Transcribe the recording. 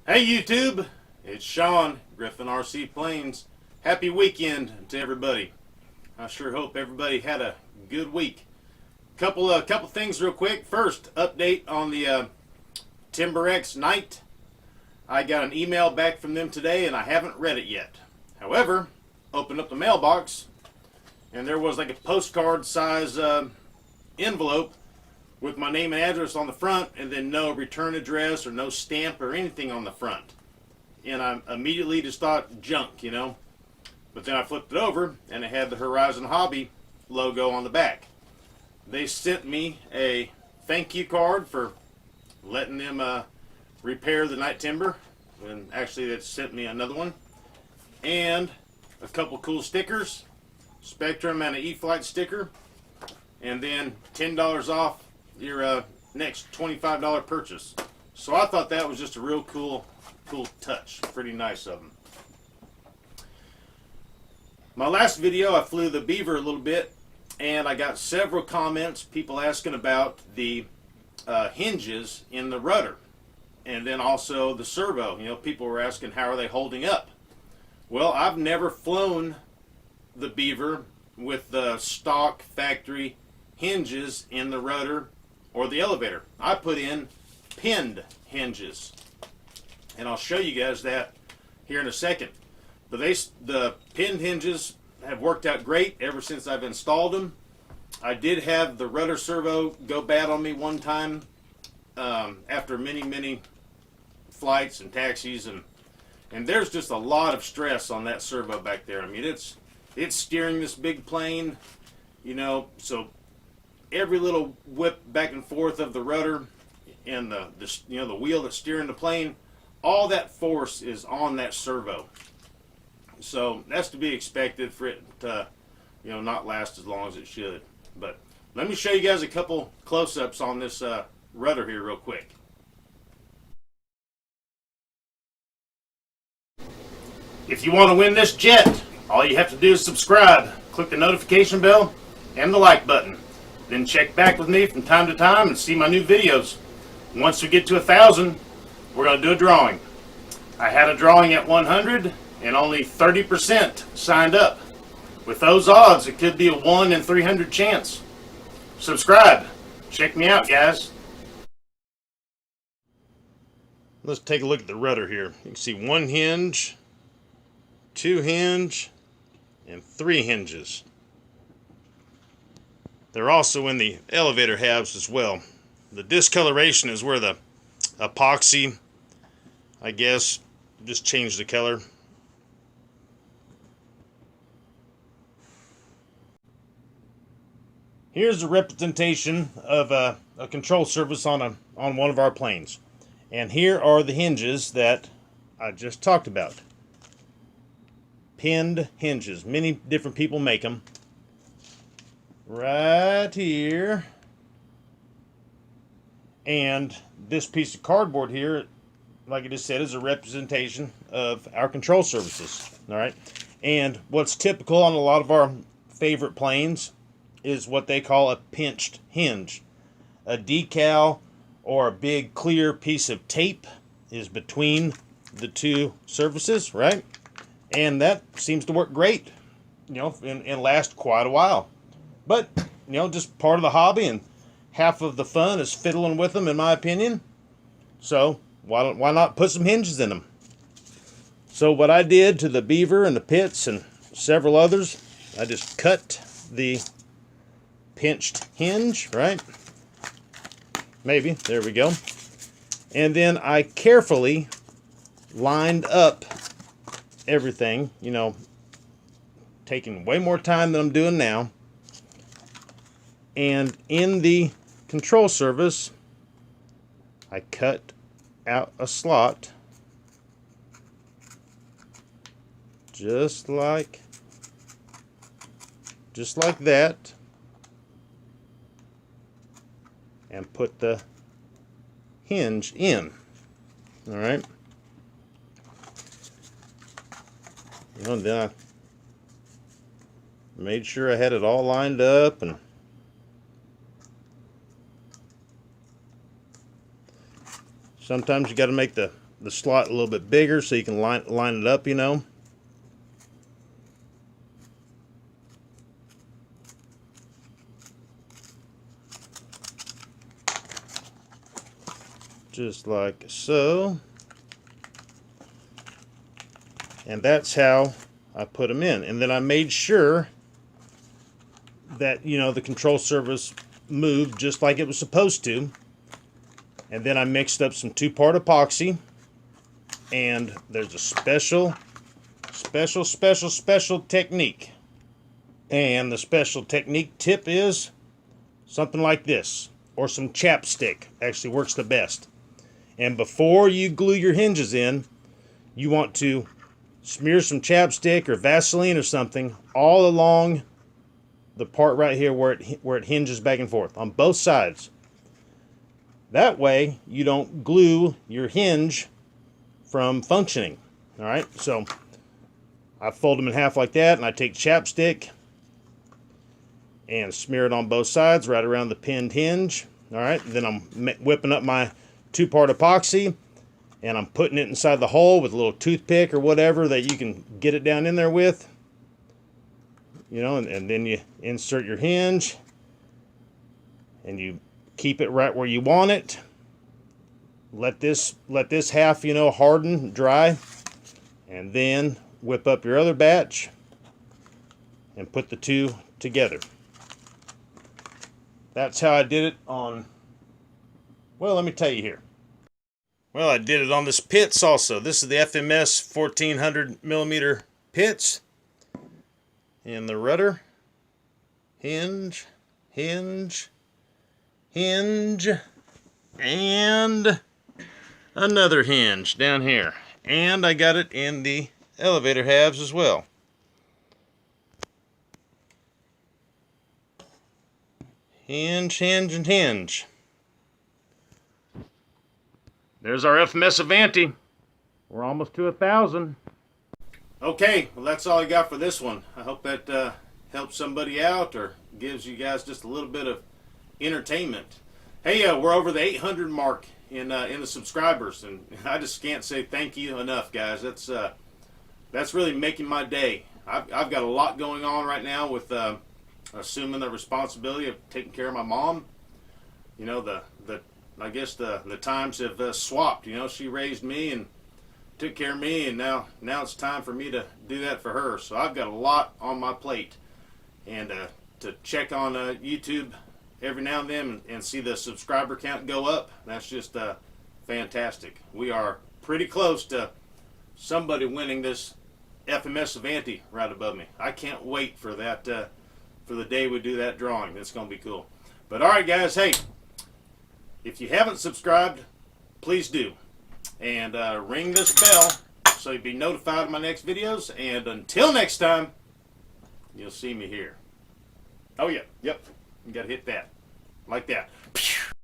Hey YouTube, it's Sean, Griffin RC Planes. Happy weekend to everybody. I sure hope everybody had a good week. Couple things real quick. First, update on the TimberX Night. I got an email back from them today and I haven't read it yet. However, opened up the mailbox and there was like a postcard size envelope with my name and address on the front and then no return address or no stamp or anything on the front. And I immediately just thought junk, you know. But then I flipped it over and it had the Horizon Hobby logo on the back. They sent me a thank you card for letting them repair the night timber. And actually they sent me another one. And a couple cool stickers. Spectrum and an E-Flight sticker. And then $10 off your next $25 purchase. So I thought that was just a real cool touch. Pretty nice of them. My last video I flew the Beaver a little bit and I got several comments, people asking about the hinges in the rudder and then also the servo. You know, people were asking how are they holding up. Well, I've never flown the Beaver with the stock factory hinges in the rudder or the elevator. I put in pinned hinges, and I'll show you guys that here in a second. But the pinned hinges have worked out great ever since I've installed them. I did have the rudder servo go bad on me one time after many flights and taxis, and there's just a lot of stress on that servo back there. I mean, it's steering this big plane, you know, so every little whip back and forth of the rudder and the wheel that's steering the plane, all that force is on that servo. So that's to be expected for it to, you know, not last as long as it should. But let me show you guys a couple close-ups on this rudder here real quick. If you want to win this jet, all you have to do is subscribe, click the notification bell and the like button. Then check back with me from time to time and see my new videos. Once we get to 1,000, we're going to do a drawing. I had a drawing at 100 and only 30% signed up. With those odds, it could be a 1 in 300 chance. Subscribe. Check me out, guys. Let's take a look at the rudder here. You can see 1 hinge, 2 hinge, and 3 hinges. They're also in the elevator halves as well. The discoloration is where the epoxy, I guess, just changed the color. Here's a representation of a control surface on one of our planes. And here are the hinges that I just talked about. Pinned hinges. Many different people make them. Right here. And this piece of cardboard here, like I just said, is a representation of our control surfaces. Alright? And what's typical on a lot of our favorite planes is what they call a pinched hinge. A decal or a big clear piece of tape is between the two surfaces, right? And that seems to work great, you know, and last quite a while. But, you know, just part of the hobby, and half of the fun is fiddling with them, in my opinion. So, why not put some hinges in them? So what I did to the Beaver and the Pits and several others, I just cut the pinched hinge, right? Maybe, there we go. And then I carefully lined up everything, you know, taking way more time than I'm doing now. And in the control surface, I cut out a slot just like that, and put the hinge in. All right. You know, and then I made sure I had it all lined up, and sometimes you got to make the the slot a little bit bigger so you can line it up, you know. Just like so. And that's how I put them in. And then I made sure that, you know, the control surface moved just like it was supposed to. And then I mixed up some 2-part epoxy. And there's a special technique. And the special technique tip is something like this. Or some chapstick. Actually works the best. And before you glue your hinges in, you want to smear some chapstick or Vaseline or something all along the part right here where it hinges back and forth on both sides. That way you don't glue your hinge from functioning. All right, so I fold them in half like that, and I take chapstick and smear it on both sides right around the pinned hinge. All right, then I'm whipping up my 2-part epoxy, and I'm putting it inside the hole with a little toothpick or whatever that you can get it down in there with. You know, and then you insert your hinge, and you keep it right where you want it. Let this half, you know, harden, dry, and then whip up your other batch and put the two together. That's how I did it on, well, let me tell you here. Well, I did it on this pits also. This is the FMS 1400 millimeter pits. And the rudder, hinge, hinge, hinge, and another hinge down here. And I got it in the elevator halves as well. Hinge, hinge, and hinge. There's our FMS Avanti. We're almost to 1,000. Okay, well that's all I got for this one. I hope that helps somebody out or gives you guys just a little bit of entertainment. Hey, we're over the 800 mark in the subscribers, and I just can't say thank you enough, guys. That's really making my day. I've got a lot going on right now with assuming the responsibility of taking care of my mom. You know, I guess the times have swapped. You know, she raised me and took care of me, and now it's time for me to do that for her. So I've got a lot on my plate, and to check on YouTube every now and then and see the subscriber count go up, that's just fantastic. We are pretty close to somebody winning this FMS Avanti right above me. I can't wait for that, for the day we do that drawing. It's going to be cool. But all right, guys, hey, if you haven't subscribed, please do. And ring this bell so you'll be notified of my next videos. And until next time, you'll see me here. Oh, yeah. Yep. You got to hit that. Like that.